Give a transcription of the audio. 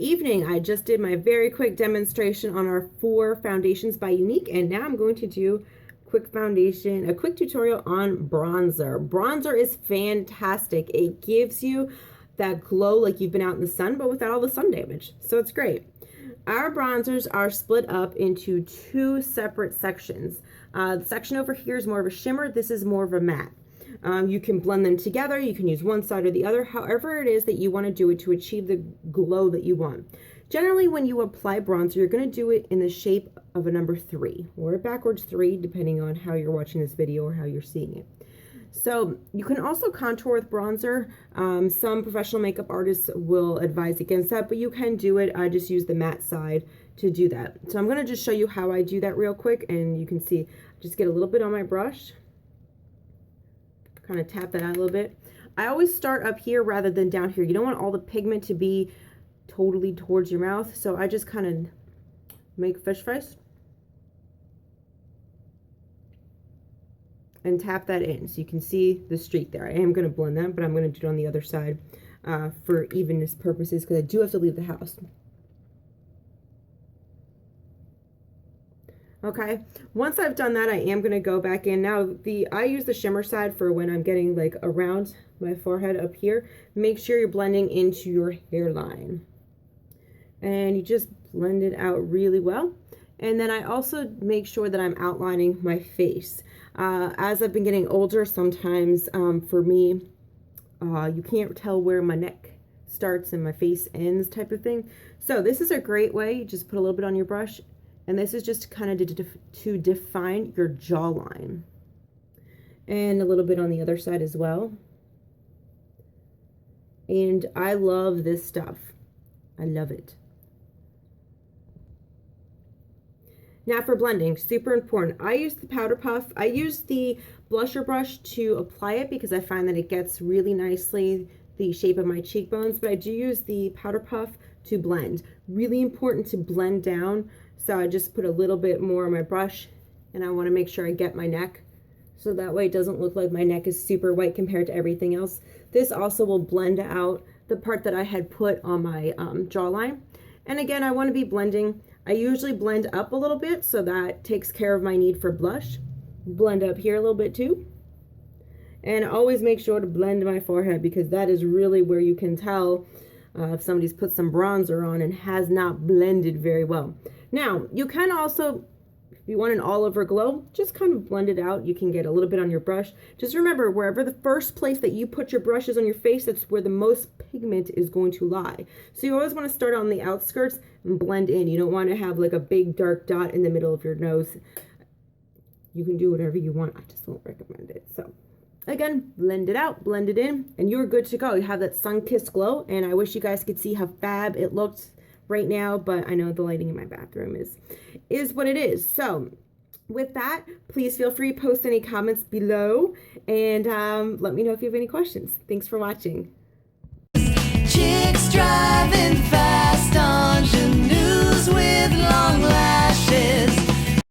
evening. I just did my very quick demonstration on our 4 foundations by Younique, and now I'm going to do a quick tutorial on bronzer. Bronzer is fantastic. It gives you that glow like you've been out in the sun, but without all the sun damage. So it's great. Our bronzers are split up into 2 separate sections. The section over here is more of a shimmer. This is more of a matte. You can blend them together. You can use one side or the other, however it is that you want to do it to achieve the glow that you want. Generally, when you apply bronzer, you're going to do it in the shape of a number 3 or a backwards 3, depending on how you're watching this video or how you're seeing it. So you can also contour with bronzer. Some professional makeup artists will advise against that, but you can do it. I just use the matte side to do that. So I'm going to just show you how I do that real quick, and you can see, just get a little bit on my brush. Kind of tap that out a little bit. I always start up here rather than down here. You don't want all the pigment to be totally towards your mouth, so I just kind of make fish face and tap that in so you can see the streak there. I am going to blend that, but I'm going to do it on the other side for evenness purposes because I do have to leave the house. Okay, once I've done that, I am going to go back in. Now, I use the shimmer side for when I'm getting like around my forehead up here. Make sure you're blending into your hairline. And you just blend it out really well. And then I also make sure that I'm outlining my face. As I've been getting older, sometimes for me, you can't tell where my neck starts and my face ends type of thing. So this is a great way. You just put a little bit on your brush. And this is just kind of to define your jawline. And a little bit on the other side as well. And I love this stuff. I love it. Now for blending, super important. I use the powder puff. I use the blusher brush to apply it because I find that it gets really nicely the shape of my cheekbones. But I do use the powder puff to blend. Really important to blend down. So I just put a little bit more on my brush, and I want to make sure I get my neck so that way it doesn't look like my neck is super white compared to everything else. This also will blend out the part that I had put on my jawline. And again, I want to be blending. I usually blend up a little bit, so that takes care of my need for blush. Blend up here a little bit too. And always make sure to blend my forehead because that is really where you can tell if somebody's put some bronzer on and has not blended very well. Now, you can also, if you want an all-over glow, just kind of blend it out. You can get a little bit on your brush. Just remember, wherever the first place that you put your brush is on your face, that's where the most pigment is going to lie. So you always want to start on the outskirts and blend in. You don't want to have like a big dark dot in the middle of your nose. You can do whatever you want. I just won't recommend it. So again, blend it out, blend it in, and you're good to go. You have that sun-kissed glow, and I wish you guys could see how fab it looked right now, but I know the lighting in my bathroom is what it is. So with that, please feel free to post any comments below, and let me know if you have any questions. Thanks for watching. Chicks driving fast.